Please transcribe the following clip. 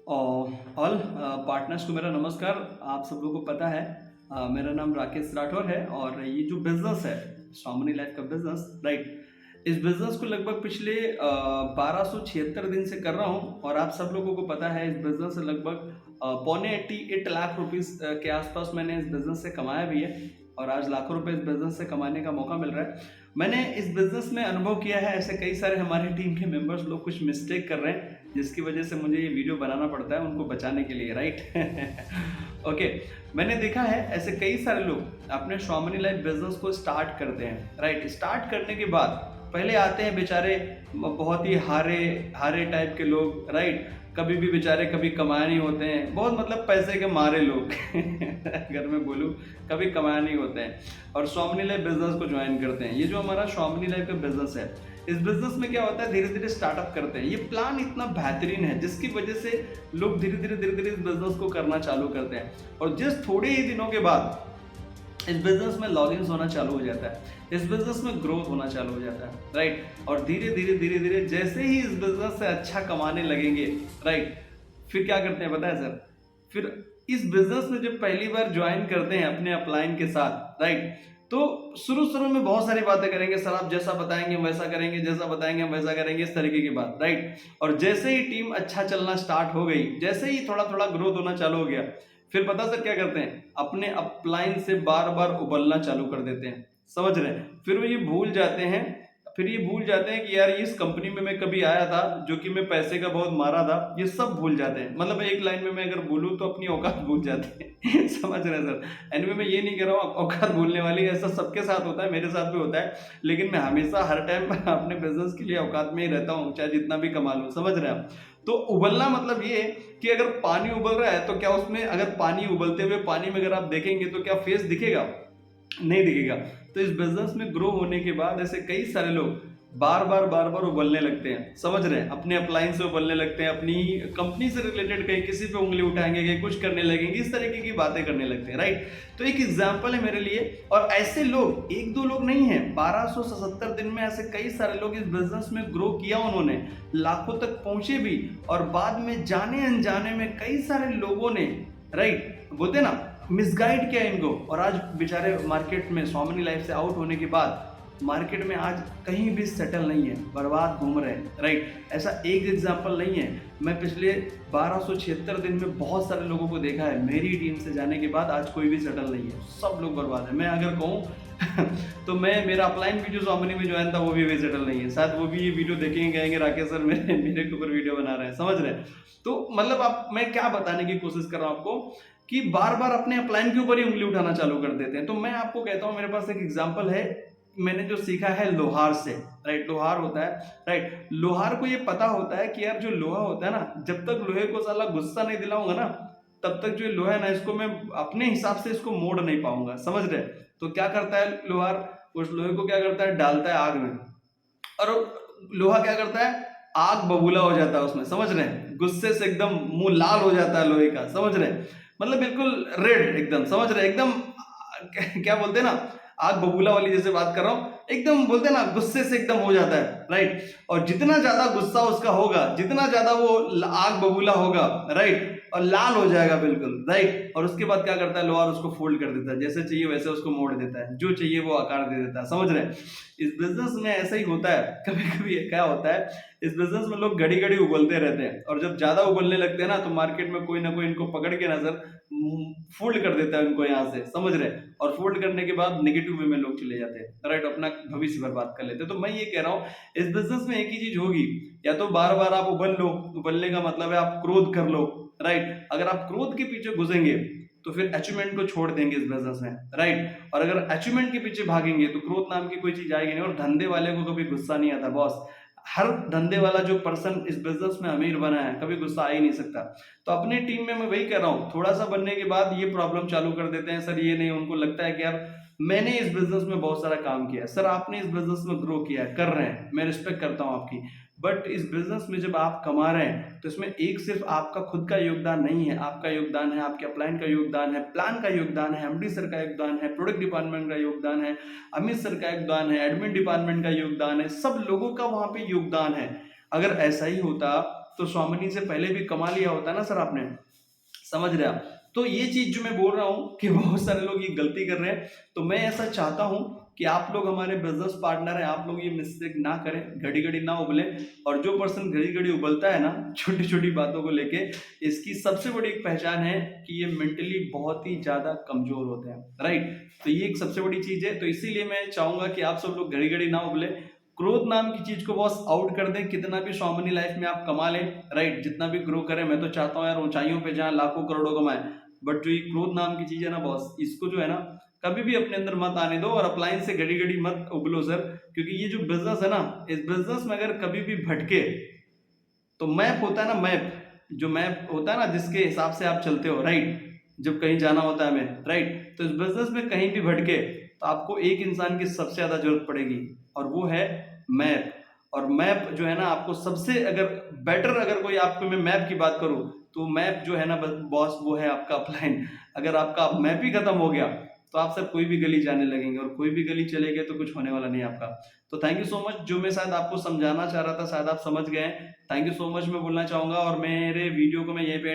All partners को मेरा नमस्कार। आप सब लोगों को पता है मेरा नाम राकेश राठौर है और ये जो बिजनेस है स्वामिनी लाइफ का बिजनेस, राइट, इस बिजनेस को लगभग पिछले 1276 दिन से कर रहा हूँ और आप सब लोगों को पता है इस बिजनेस से लगभग पौने 88 लाख रुपीस के आसपास मैंने इस बिजनेस से कमाया भी है और आज लाखों रुपए इस बिजनेस से कमाने का मौका मिल रहा है। मैंने इस बिजनेस में अनुभव किया है, ऐसे कई सारे हमारी टीम के मेंबर्स लोग कुछ मिस्टेक कर रहे हैं जिसकी वजह से मुझे ये वीडियो बनाना पड़ता है उनको बचाने के लिए, राइट। ओके, मैंने देखा है ऐसे कई सारे लोग अपने स्वामिनी लाइफ बिजनेस को स्टार्ट करते हैं, राइट। स्टार्ट करने के बाद पहले आते हैं बेचारे बहुत ही हारे हारे टाइप के लोग, राइट। कभी भी बेचारे कभी कमाए नहीं होते हैं, बहुत मतलब पैसे के मारे लोग अगर मैं बोलूँ कभी कमाए नहीं होते हैं और स्वामिनी लाइफ बिजनेस को ज्वाइन करते हैं। ये जो हमारा स्वामिनी लाइफ का बिजनेस है, इस बिजनेस में क्या होता है, धीरे धीरे स्टार्टअप करते हैं। ये प्लान इतना बेहतरीन है जिसकी वजह से लोग धीरे धीरे इस बिजनेस को करना चालू करते हैं और जिस थोड़े ही दिनों के बाद इस बिजनेस में लॉगिन्स होना चालू हो जाता है, इस बिजनेस में ग्रोथ होना चालू हो जाता है, राइट। और धीरे धीरे जैसे ही इस बिजनेस से अच्छा कमाने लगेंगे, राइट, फिर क्या करते हैं पता है सर, फिर इस बिजनेस में जब पहली बार ज्वाइन करते हैं अपने अपलाइन के साथ, राइट, तो शुरू में बहुत सारी बातें करेंगे, सर आप जैसा बताएंगे हम वैसा करेंगे, जैसा बताएंगे हम वैसा करेंगे, इस तरीके की बात, राइट। और जैसे ही टीम अच्छा चलना स्टार्ट हो गई, जैसे ही थोड़ा थोड़ा ग्रोथ होना चालू हो गया, फिर पता सर क्या करते हैं, अपने अपलाइन से बार बार उबलना चालू कर देते हैं, समझ रहे हैं। फिर वो ये भूल जाते हैं, फिर ये भूल जाते हैं कि यार इस कंपनी में मैं कभी आया था जो कि मैं पैसे का बहुत मारा था, ये सब भूल जाते हैं। मतलब एक लाइन में मैं अगर बोलूँ तो अपनी औकात भूल जाते हैं समझ रहे हैं सर। एनीवे मैं ये नहीं कह रहा हूँ औकात भूलने वाली, ऐसा सबके साथ होता है, मेरे साथ भी होता है, लेकिन मैं हमेशा हर टाइम अपने बिजनेस के लिए औकात में ही रहता हूँ, चाहे जितना भी कमा लूँ, समझ रहे हैं आप। तो उबलना मतलब ये कि अगर पानी उबल रहा है तो क्या उसमें अगर पानी उबलते हुए पानी में अगर आप देखेंगे तो क्या फेस दिखेगा? नहीं दिखेगा। तो इस बिजनेस में ग्रो होने के बाद ऐसे कई सारे लोग बार बार उबलने लगते हैं, समझ रहे हैं, अपने अपलाइन से उबलने लगते हैं, अपनी कंपनी से रिलेटेड कहीं किसी पे उंगली उठाएंगे, कहीं कुछ करने लगेंगे, इस तरीके की बातें करने लगते हैं, राइट। तो एक एग्जाम्पल है मेरे लिए और ऐसे लोग एक दो लोग नहीं है, 1277 दिन में ऐसे कई सारे लोग इस बिजनेस में ग्रो किया, उन्होंने लाखों तक पहुंचे भी और बाद में जाने अनजाने में कई सारे लोगों ने, राइट, बोलते ना, मिसगाइड किया इनको और आज बेचारे मार्केट में स्वामिनी लाइफ से आउट होने के बाद मार्केट में आज कहीं भी सेटल नहीं है, बर्बाद घूम रहे हैं, राइट। ऐसा एक एग्जांपल नहीं है, मैं पिछले 1276 दिन में बहुत सारे लोगों को देखा है, मेरी टीम से जाने के बाद आज कोई भी सेटल नहीं है, सब लोग बर्बाद है। मैं अगर कहूँ तो मैं मेरा अपलाइन भी जो स्वामिनी में ज्वाइन था वो भी सेटल नहीं है, शायद वो भी ये वीडियो देखेंगे कहेंगे राकेश सर मेरे के ऊपर वीडियो बना रहे हैं, समझ रहे हैं। तो मतलब आप, मैं क्या बताने की कोशिश कर रहा हूँ आपको कि बार बार अपने अपलाइन के ऊपर ही उंगली उठाना चालू कर देते हैं। तो मैं आपको कहता हूँ, मेरे पास एक एग्जांपल है, मैंने जो सीखा है लोहार से, राइट। लोहार होता है, राइट, लोहार को ये पता होता है कि यार जो लोहा होता है ना, जब तक लोहे को साला गुस्सा नहीं दिलाऊंगा ना, तब तक जो लोहा है ना, इसको मैं अपने हिसाब से इसको मोड़ नहीं पाऊंगा, समझ रहे। तो क्या करता है लोहार, उस लोहे को क्या करता है, डालता है आग में और लोहा क्या करता है, आग बबूला हो जाता है उसमें, समझ रहे हैं, गुस्से से एकदम मुंह लाल हो जाता है लोहे का, समझ रहे हैं, मतलब बिल्कुल रेड एकदम, समझ रहे हैं, एकदम क्या बोलते हैं ना, आग बबूला वाली जैसे बात कर रहा हूं, एकदम बोलते हैं ना गुस्से से एकदम हो जाता है, राइट। और जितना ज्यादा गुस्सा उसका होगा, जितना ज्यादा वो आग बबूला होगा, राइट, और लाल हो जाएगा बिल्कुल, राइट। और उसके बाद क्या करता है लोहार, उसको फोल्ड कर देता है, जैसे चाहिए वैसे उसको मोड़ देता है, जो चाहिए वो आकार दे देता है, समझ रहे हैं। इस बिजनेस में ऐसा ही होता है, कभी कभी क्या होता है, इस बिजनेस में लोग घड़ी घड़ी उबलते रहते हैं और जब ज्यादा उबलने लगते हैं ना, तो मार्केट में कोई ना कोई इनको पकड़ के ना सर फोल्ड कर देता है उनको यहाँ से, समझ रहे हैं। और फोल्ड करने के बाद नेगेटिव वे में लोग चले जाते हैं, राइट, अपना भविष्य बर्बाद कर लेते हैं। तो मैं ये कह रहा हूँ, इस बिजनेस में एक ही चीज होगी, या तो बार बार आप उबल लो, उबलने का मतलब है आप क्रोध कर लो, राइट। अगर आप क्रोध के पीछे घुसेंगे तो फिर अचीवमेंट को छोड़ देंगे इस बिजनेस में, राइट। और अगर अचीवमेंट के पीछे भागेंगे तो क्रोध नाम की कोई चीज आएगी नहीं। और धंधे वाले को कभी गुस्सा नहीं आता बॉस, हर धंधे वाला जो पर्सन इस बिजनेस में अमीर बना है कभी गुस्सा आ ही नहीं सकता। तो अपनी टीम में मैं वही कह रहा हूँ, थोड़ा सा बनने के बाद ये प्रॉब्लम चालू कर देते हैं, सर ये नहीं, उनको लगता है कि यार मैंने इस बिजनेस में बहुत सारा काम किया है, सर आपने इस बिजनेस में ग्रो किया है, कर रहे हैं, मैं रिस्पेक्ट करता हूँ आपकी, बट इस बिजनेस में जब आप कमा रहे हैं तो इसमें एक सिर्फ आपका खुद का योगदान नहीं है, आपका योगदान है, आपके अपलाइन का योगदान है, प्लान का योगदान है, एमडी सर का योगदान है, प्रोडक्ट डिपार्टमेंट का योगदान है, अमित सर का योगदान है, एडमिन डिपार्टमेंट का योगदान है, सब लोगों का वहां पे योगदान है। अगर ऐसा ही होता तो स्वामिनी से पहले भी कमा लिया होता ना सर आपने, समझ रहे आप? तो ये चीज जो मैं बोल रहा हूँ कि बहुत सारे लोग ये गलती कर रहे हैं, तो मैं ऐसा चाहता हूँ कि आप लोग हमारे बिजनेस पार्टनर हैं, आप लोग ये मिस्टेक ना करें, घड़ी घड़ी ना उबले। और जो पर्सन घड़ी घड़ी उबलता है ना छोटी छोटी बातों को लेके, इसकी सबसे बड़ी एक पहचान है कि ये मेंटली बहुत ही ज्यादा कमजोर होते हैं, राइट? तो ये एक सबसे बड़ी चीज है। तो इसीलिए मैं चाहूंगा कि आप सब लोग घड़ी घड़ी ना उबले, क्रोध नाम की चीज को बॉस आउट कर दें। कितना भी स्वामिनी लाइफ में आप कमा लें, राइट, जितना भी ग्रो करें, मैं तो चाहता हूँ यार ऊंचाइयों पे जाएं, लाखों करोड़ों कमाएं, बट जो ये क्रोध नाम की चीज है ना बॉस, इसको जो है ना कभी भी अपने अंदर मत आने दो, और अप्लायंस से घड़ी घड़ी मत उबलो सर। क्योंकि ये जो बिजनेस है ना, इस बिजनेस में अगर कभी भी भटके, तो मैप होता है ना, मैप, जो मैप होता है ना जिसके हिसाब से आप चलते हो, राइट, जब कहीं जाना होता है हमें, राइट, तो इस बिजनेस में कहीं भी भटके तो आपको एक इंसान की सबसे ज्यादा जरूरत पड़ेगी, और वो है मैप। और मैप जो है ना आपको सबसे, अगर बेटर, अगर कोई आपको, मैं मैप की बात करूं, तो मैप जो है ना बॉस, वो है आपका अपलाइन। अगर आपका मैप ही खत्म हो गया तो आप सब कोई भी गली जाने लगेंगे, और कोई भी गली चले गए तो कुछ होने वाला नहीं है आपका। तो थैंक यू सो मच, जो मैं शायद आपको समझाना चाह रहा था शायद आप समझ गए। थैंक यू सो मच मैं बोलना चाहूंगा, और मेरे वीडियो को मैं यहीं पे